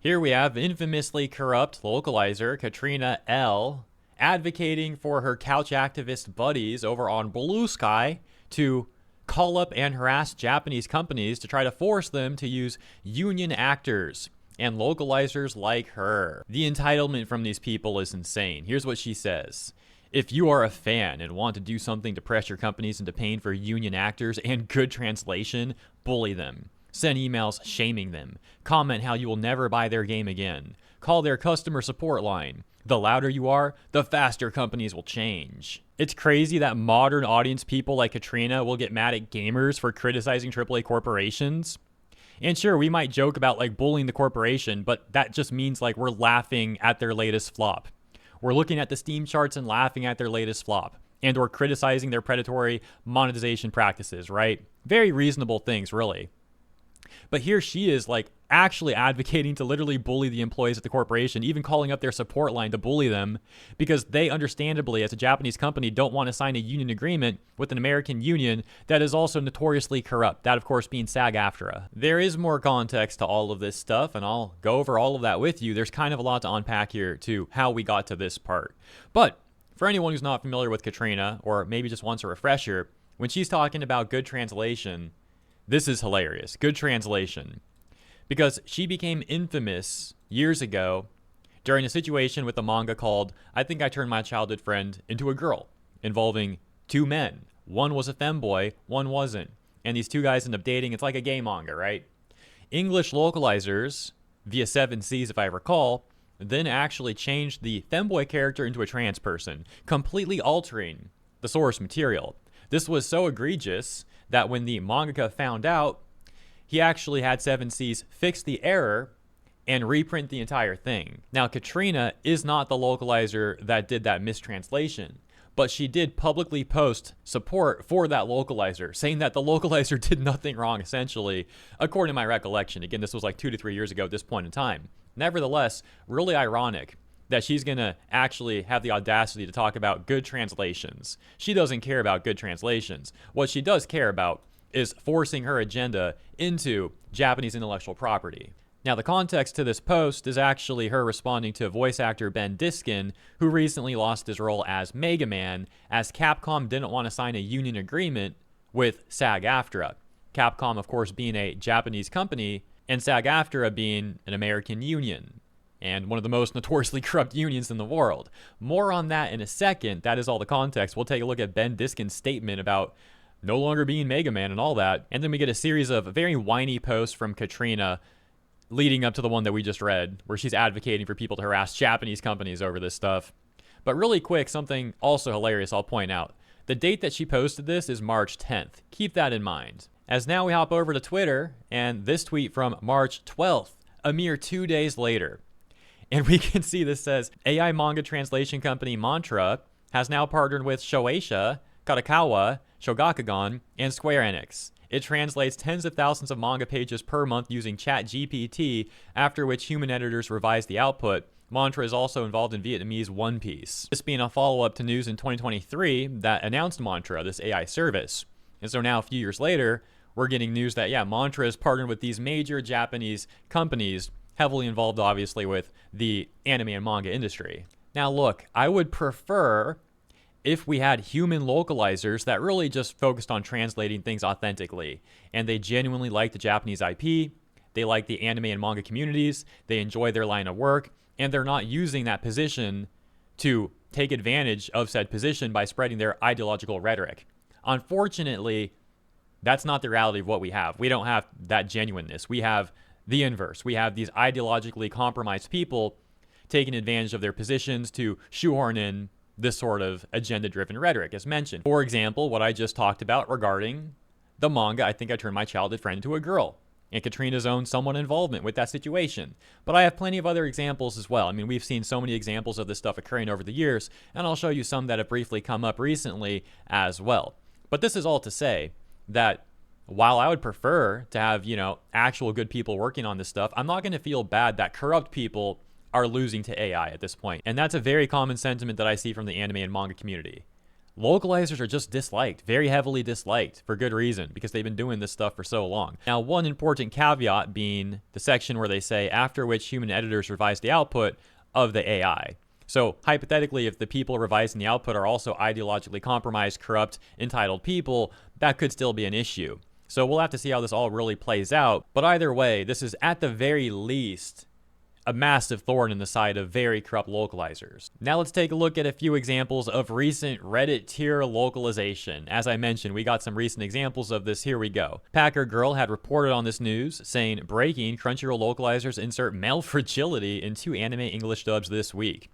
Here we have infamously corrupt localizer Katrina L advocating for her couch activist buddies over on Blue Sky to call up and harass Japanese companies to try to force them to use union actors and localizers like her. The entitlement from these people is insane. Here's what she says. If you are a fan and want to do something to pressure companies into paying for union actors and good translation, bully them. Send emails shaming them. Comment how you will never buy their game again. Call their customer support line. The louder you are, the faster companies will change. It's crazy that modern audience people like Katrina will get mad at gamers for criticizing AAA corporations. And sure, we might joke about like bullying the corporation, but that just means like we're laughing at their latest flop. We're looking at the Steam charts and laughing at their latest flop. And we're criticizing their predatory monetization practices, right? Very reasonable things, really. But here she is like actually advocating to literally bully the employees at the corporation, even calling up their support line to bully them because they understandably, as a Japanese company, don't want to sign a union agreement with an American union that is also notoriously corrupt. That, of course, being SAG-AFTRA. There is more context to all of this stuff, and I'll go over all of that with you. There's kind of a lot to unpack here to how we got to this part. But for anyone who's not familiar with Katrina, or maybe just wants a refresher, when she's talking about good translation, this is hilarious. Good translation. Because she became infamous years ago during a situation with a manga called I Think I Turned My Childhood Friend Into a Girl, involving two men. One was a femboy, one wasn't. And these two guys end up dating. It's like a gay manga, right? English localizers, via 7Cs if I recall, then actually changed the femboy character into a trans person, completely altering the source material. This was so egregious that when the mangaka found out, he actually had 7Cs fix the error and reprint the entire thing. Now, Katrina is not the localizer that did that mistranslation, but she did publicly post support for that localizer, saying that the localizer did nothing wrong, essentially, according to my recollection. Again, this was like 2 to 3 years ago at this point in time. Nevertheless, really ironic that she's going to actually have the audacity to talk about good translations. She doesn't care about good translations. What she does care about is forcing her agenda into Japanese intellectual property. Now, the context to this post is actually her responding to voice actor Ben Diskin, who recently lost his role as Mega Man, as Capcom didn't want to sign a union agreement with SAG-AFTRA. Capcom, of course, being a Japanese company, and SAG-AFTRA being an American union, and one of the most notoriously corrupt unions in the world. More on that in a second. That is all the context. We'll take a look at Ben Diskin's statement about no longer being Mega Man and all that. And then we get a series of very whiny posts from Katrina leading up to the one that we just read, where she's advocating for people to harass Japanese companies over this stuff. But really quick, something also hilarious I'll point out. The date that she posted this is March 10th. Keep that in mind. As now we hop over to Twitter, and this tweet from March 12th, a mere 2 days later. And we can see this says, AI manga translation company Mantra has now partnered with Shueisha, Kadokawa, Shogakukan, and Square Enix. It translates tens of thousands of manga pages per month using ChatGPT, after which human editors revise the output. Mantra is also involved in Vietnamese One Piece. This being a follow-up to news in 2023 that announced Mantra, this AI service. And so now, a few years later, we're getting news that, yeah, Mantra is partnered with these major Japanese companies, heavily involved, obviously, with the anime and manga industry. Now, look, I would prefer if we had human localizers that really just focused on translating things authentically, and they genuinely like the Japanese IP, they like the anime and manga communities, they enjoy their line of work, and they're not using that position to take advantage of said position by spreading their ideological rhetoric. Unfortunately, that's not the reality of what we have. We don't have that genuineness. We have the inverse. We have these ideologically compromised people taking advantage of their positions to shoehorn in this sort of agenda-driven rhetoric, as mentioned. For example, what I just talked about regarding the manga, I Think I Turned My Childhood Friend Into a Girl, and Katrina's own somewhat involvement with that situation. But I have plenty of other examples as well. I mean, we've seen so many examples of this stuff occurring over the years, and I'll show you some that have briefly come up recently as well. But this is all to say that while I would prefer to have, actual good people working on this stuff, I'm not going to feel bad that corrupt people are losing to AI at this point. And that's a very common sentiment that I see from the anime and manga community. localizers are just disliked, very heavily disliked, for good reason, because they've been doing this stuff for so long. Now, one important caveat being the section where they say, after which human editors revise the output of the AI. So, hypothetically, if the people revising the output are also ideologically compromised, corrupt, entitled people, that could still be an issue. So we'll have to see how this all really plays out. But either way, this is at the very least a massive thorn in the side of very corrupt localizers. Now let's take a look at a few examples of recent Reddit tier localization. As I mentioned, we got some recent examples of this. Here we go. Packer Girl had reported on this news saying, breaking, Crunchyroll localizers insert male fragility in 2 anime English dubs this week.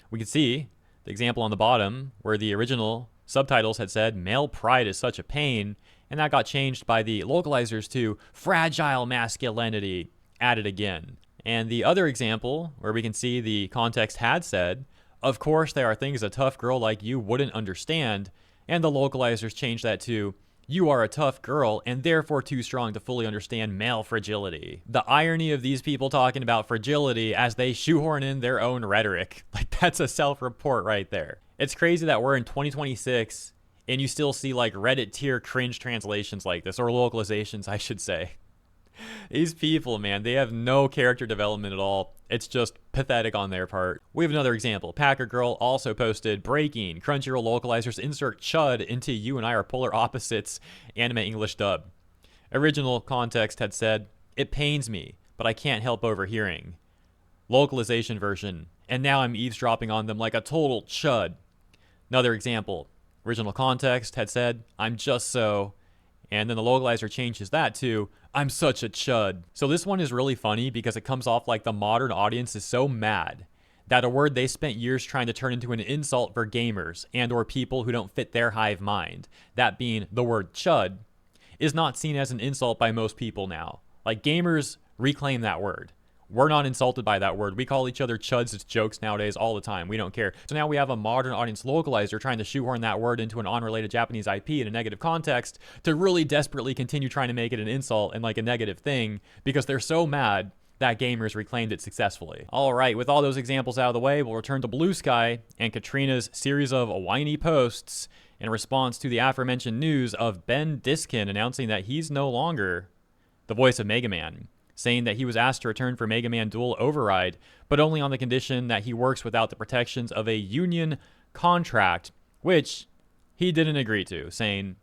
We can see the example on the bottom where the original subtitles had said, male pride is such a pain, and that got changed by the localizers to fragile masculinity, added again. And the other example, where we can see the context had said, of course there are things a tough girl like you wouldn't understand, and the localizers changed that to, you are a tough girl and therefore too strong to fully understand male fragility. The irony of these people talking about fragility as they shoehorn in their own rhetoric. Like, that's a self-report right there. It's crazy that we're in 2026 and you still see like Reddit tier cringe translations like this, or localizations, I should say. These people, man, they have no character development at all. It's just pathetic on their part. We have another example. Packer Girl also posted, breaking, Crunchyroll localizers insert chud into you and I are polar opposites anime English dub. Original context had said, it pains me, but I can't help overhearing. Localization version, and now I'm eavesdropping on them like a total chud. Another example. Original context had said, I'm just so, and then the localizer changes that to, I'm such a chud. So this one is really funny because it comes off like the modern audience is so mad that a word they spent years trying to turn into an insult for gamers and or people who don't fit their hive mind, that being the word chud, is not seen as an insult by most people now. Like, gamers reclaim that word. We're not insulted by that word. We call each other chuds as jokes nowadays all the time. We don't care. So now we have a modern audience localizer trying to shoehorn that word into an unrelated Japanese IP in a negative context to really desperately continue trying to make it an insult and like a negative thing because they're so mad that gamers reclaimed it successfully. All right, with all those examples out of the way, we'll return to Blue Sky and Katrina's series of whiny posts in response to the aforementioned news of Ben Diskin announcing that he's no longer the voice of Mega Man, saying that he was asked to return for Mega Man Dual Override, but only on the condition that he works without the protections of a union contract, which he didn't agree to, saying,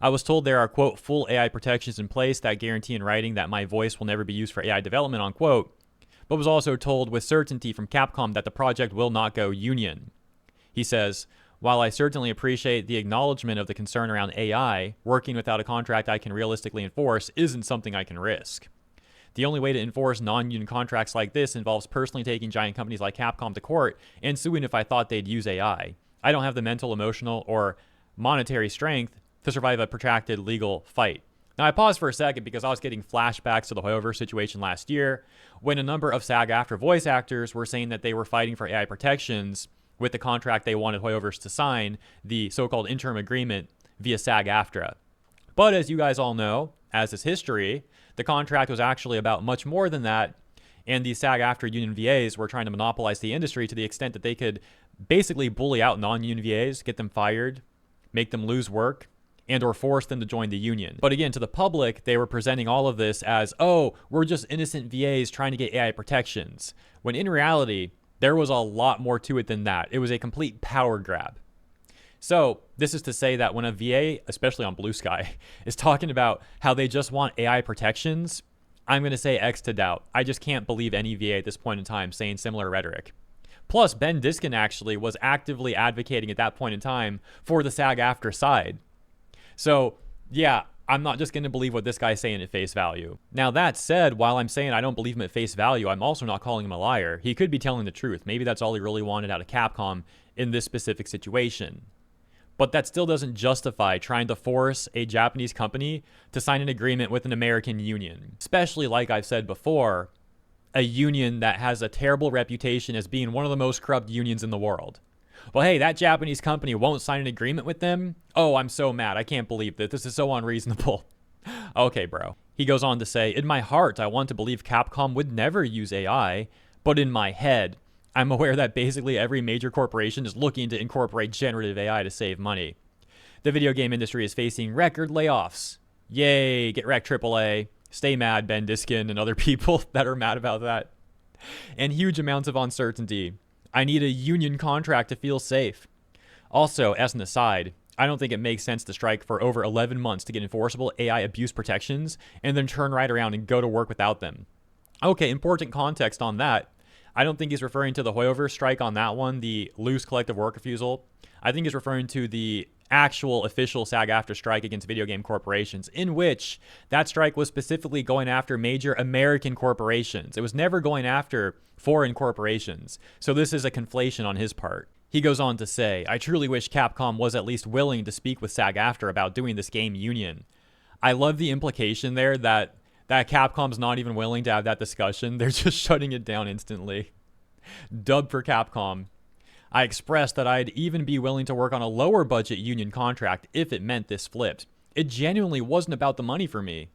I was told there are, quote, full AI protections in place that guarantee in writing that my voice will never be used for AI development, unquote, but was also told with certainty from Capcom that the project will not go union. He says, while I certainly appreciate the acknowledgement of the concern around AI, working without a contract I can realistically enforce isn't something I can risk. The only way to enforce non-union contracts like this involves personally taking giant companies like Capcom to court and suing if I thought they'd use AI. I don't have the mental, emotional, or monetary strength to survive a protracted legal fight. Now, I paused for a second because I was getting flashbacks to the Hoyoverse situation last year when a number of SAG-AFTRA voice actors were saying that they were fighting for AI protections with the contract they wanted Hoyoverse to sign, the so-called interim agreement via SAG-AFTRA. But as you guys all know, as is history, the contract was actually about much more than that, and the SAG-AFTRA union VAs were trying to monopolize the industry to the extent that they could basically bully out non-union VAs, get them fired, make them lose work, and or force them to join the union. But again, to the public, they were presenting all of this as, oh, we're just innocent VAs trying to get AI protections, when in reality, there was a lot more to it than that. It was a complete power grab. So this is to say that when a VA, especially on Blue Sky, is talking about how they just want AI protections, I'm going to say X to doubt. I just can't believe any VA at this point in time saying similar rhetoric. Plus, Ben Diskin actually was actively advocating at that point in time for the SAG-AFTRA side. So yeah, I'm not just going to believe what this guy's saying at face value. Now, that said, while I'm saying I don't believe him at face value, I'm also not calling him a liar. He could be telling the truth. Maybe that's all he really wanted out of Capcom in this specific situation. But that still doesn't justify trying to force a Japanese company to sign an agreement with an American union. Especially, like I've said before, a union that has a terrible reputation as being one of the most corrupt unions in the world. Well, hey, that Japanese company won't sign an agreement with them? Oh, I'm so mad. I can't believe that. This is so unreasonable. Okay, bro. He goes on to say, in my heart, I want to believe Capcom would never use AI, but in my head, I'm aware that basically every major corporation is looking to incorporate generative AI to save money. The video game industry is facing record layoffs. Yay, get wrecked AAA. Stay mad, Ben Diskin and other people that are mad about that. And huge amounts of uncertainty. I need a union contract to feel safe. Also, as an aside, I don't think it makes sense to strike for over 11 months to get enforceable AI abuse protections and then turn right around and go to work without them. Okay, important context on that. I don't think he's referring to the Hoyover strike on that one, the loose collective work refusal. I think he's referring to the actual official SAG-AFTRA strike against video game corporations, in which that strike was specifically going after major American corporations. It was never going after foreign corporations. So this is a conflation on his part. He goes on to say, I truly wish Capcom was at least willing to speak with SAG-AFTRA about doing this game union. I love the implication there that Capcom's not even willing to have that discussion. They're just shutting it down instantly. Dub for Capcom. I expressed that I'd even be willing to work on a lower budget union contract if it meant this flipped. It genuinely wasn't about the money for me.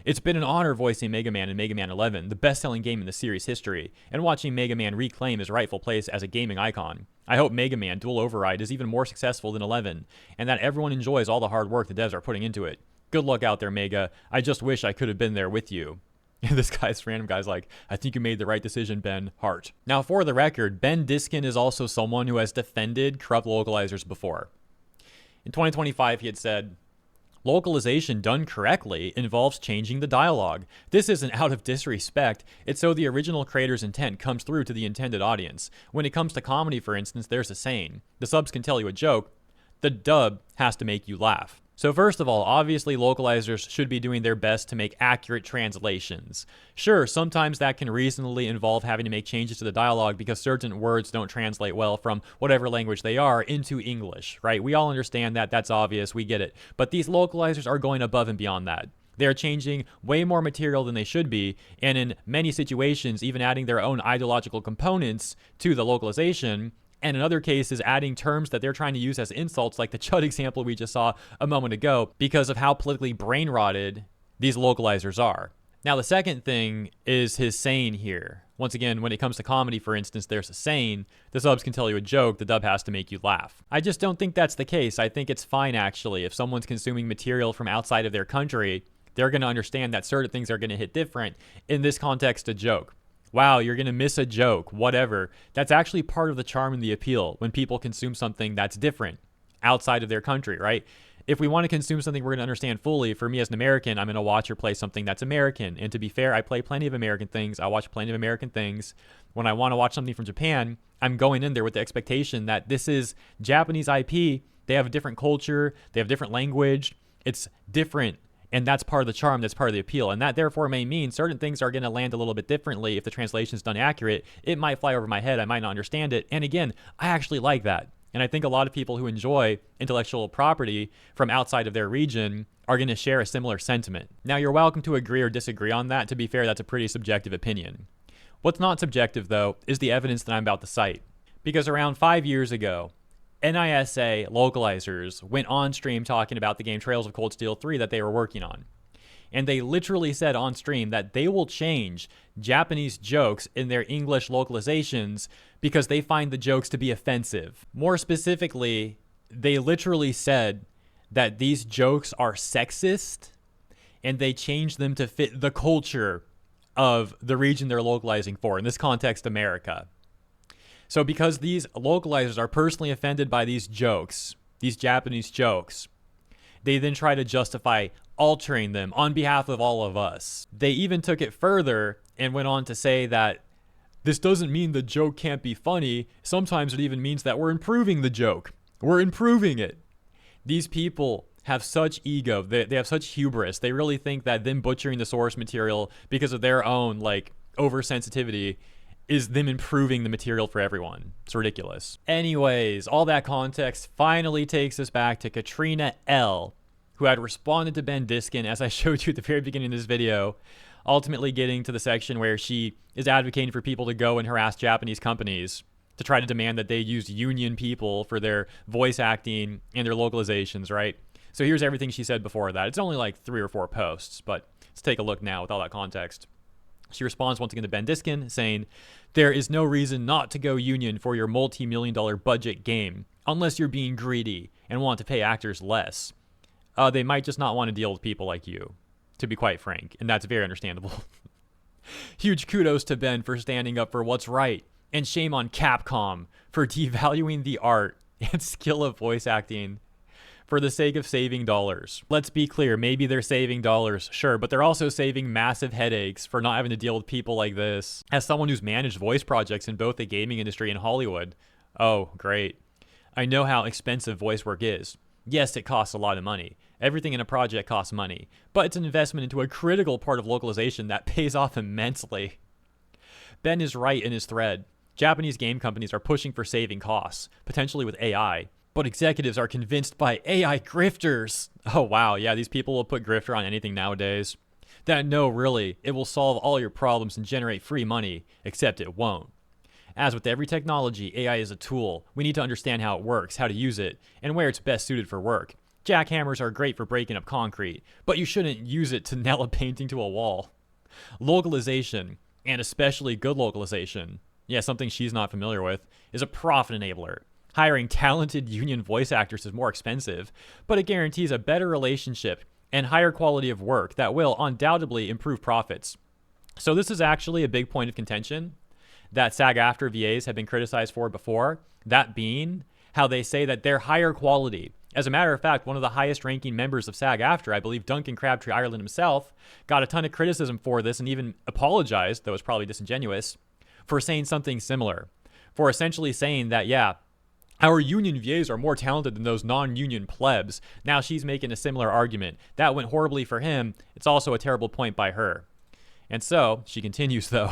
It's been an honor voicing Mega Man in Mega Man 11, the best-selling game in the series history, and watching Mega Man reclaim his rightful place as a gaming icon. I hope Mega Man Dual Override is even more successful than 11, and that everyone enjoys all the hard work the devs are putting into it. Good luck out there, Mega. I just wish I could have been there with you. And this random guy's like, I think you made the right decision, Ben. Heart. Now, for the record, Ben Diskin is also someone who has defended corrupt localizers before. In 2025, he had said, localization done correctly involves changing the dialogue. This isn't out of disrespect. It's so the original creator's intent comes through to the intended audience. When it comes to comedy, for instance, there's a saying. The subs can tell you a joke. The dub has to make you laugh. So first of all, obviously localizers should be doing their best to make accurate translations. Sure, sometimes that can reasonably involve having to make changes to the dialogue because certain words don't translate well from whatever language they are into English, right? We all understand that, that's obvious, we get it. But these localizers are going above and beyond that. They're changing way more material than they should be, and in many situations, even adding their own ideological components to the localization, and in other cases, adding terms that they're trying to use as insults, like the Chud example we just saw a moment ago, because of how politically brain-rotted these localizers are. Now, the second thing is his saying here. Once again, when it comes to comedy, for instance, there's a saying, the subs can tell you a joke, the dub has to make you laugh. I just don't think that's the case. I think it's fine, actually. If someone's consuming material from outside of their country, they're going to understand that certain things are going to hit different. In this context, a joke. Wow, you're going to miss a joke, whatever. That's actually part of the charm and the appeal when people consume something that's different outside of their country, right? If we want to consume something we're going to understand fully, for me as an American, I'm going to watch or play something that's American. And to be fair, I play plenty of American things. I watch plenty of American things. When I want to watch something from Japan, I'm going in there with the expectation that this is Japanese IP. They have a different culture. They have different language. It's different. And that's part of the charm, that's part of the appeal. And that therefore may mean certain things are going to land a little bit differently if the translation is done accurate. It might fly over my head, I might not understand it. And again, I actually like that. And I think a lot of people who enjoy intellectual property from outside of their region are going to share a similar sentiment. Now, you're welcome to agree or disagree on that. To be fair, that's a pretty subjective opinion. What's not subjective, though, is the evidence that I'm about to cite. Because around 5 years ago, NISA localizers went on stream talking about the game Trails of Cold Steel 3 that they were working on. And they literally said on stream that they will change Japanese jokes in their English localizations because they find the jokes to be offensive. More specifically, they literally said that these jokes are sexist and they changed them to fit the culture of the region they're localizing for, in this context, America. So because these localizers are personally offended by these jokes, these Japanese jokes, they then try to justify altering them on behalf of all of us. They even took it further and went on to say that this doesn't mean the joke can't be funny. Sometimes it even means that we're improving the joke. We're improving it. These people have such ego. They have such hubris. They really think that them butchering the source material because of their own oversensitivity is them improving the material for everyone. It's ridiculous. Anyways, all that context finally takes us back to Katrina L, who had responded to Ben Diskin, as I showed you at the very beginning of this video, ultimately getting to the section where she is advocating for people to go and harass Japanese companies to try to demand that they use union people for their voice acting and their localizations, right? So here's everything she said before that. It's only 3 or 4 posts, but let's take a look now with all that context. She responds once again to Ben Diskin, saying, "There is no reason not to go union for your multi-million-dollar budget game, unless you're being greedy and want to pay actors less. They might just not want to deal with people like you, to be quite frank, and that's very understandable." Huge kudos to Ben for standing up for what's right, and shame on Capcom for devaluing the art and skill of voice acting for the sake of saving dollars. Let's be clear, maybe they're saving dollars, sure, but they're also saving massive headaches for not having to deal with people like this. As someone who's managed voice projects in both the gaming industry and Hollywood, oh, great. I know how expensive voice work is. Yes, it costs a lot of money. Everything in a project costs money, but it's an investment into a critical part of localization that pays off immensely. Ben is right in his thread. Japanese game companies are pushing for saving costs, potentially with AI, but executives are convinced by AI grifters. Oh wow, yeah, these people will put grifter on anything nowadays. That no, really, it will solve all your problems and generate free money, except it won't. As with every technology, AI is a tool. We need to understand how it works, how to use it, and where it's best suited for work. Jackhammers are great for breaking up concrete, but you shouldn't use it to nail a painting to a wall. Localization, and especially good localization, yeah, something she's not familiar with, is a profit enabler. Hiring talented union voice actors is more expensive, but it guarantees a better relationship and higher quality of work that will undoubtedly improve profits. So this is actually a big point of contention that SAG-AFTRA VAs have been criticized for before, that being how they say that they're higher quality. As a matter of fact, one of the highest ranking members of SAG-AFTRA, I believe Duncan Crabtree Ireland himself, got a ton of criticism for this and even apologized, though it's probably disingenuous, for saying something similar. For essentially saying that, yeah, our union VAs are more talented than those non-union plebs. Now she's making a similar argument. That went horribly for him. It's also a terrible point by her. And so, she continues though.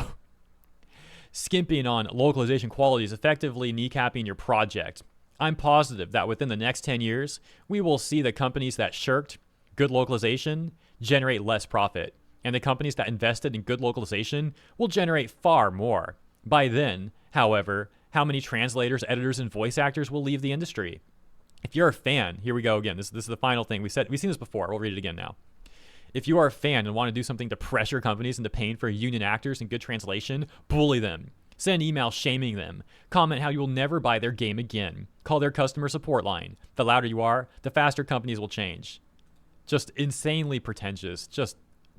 Skimping on localization quality is effectively kneecapping your project. I'm positive that within the next 10 years, we will see the companies that shirked good localization generate less profit. And the companies that invested in good localization will generate far more. By then, however, how many translators, editors, and voice actors will leave the industry? If you're a fan, here we go again. This is the final thing. We've seen this before. We'll read it again now. If you are a fan and want to do something to pressure companies into paying for union actors and good translation, bully them. Send emails shaming them. Comment how you will never buy their game again. Call their customer support line. The louder you are, the faster companies will change. Just insanely pretentious. Just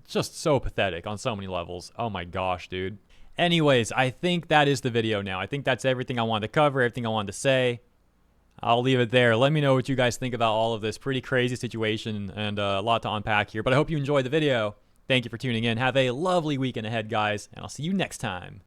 so pathetic on so many levels. Oh my gosh, dude. Anyways, I think that is the video now. I think that's everything I wanted to cover, everything I wanted to say. I'll leave it there. Let me know what you guys think about all of this pretty crazy situation and a lot to unpack here. But I hope you enjoyed the video. Thank you for tuning in. Have a lovely weekend ahead, guys, and I'll see you next time.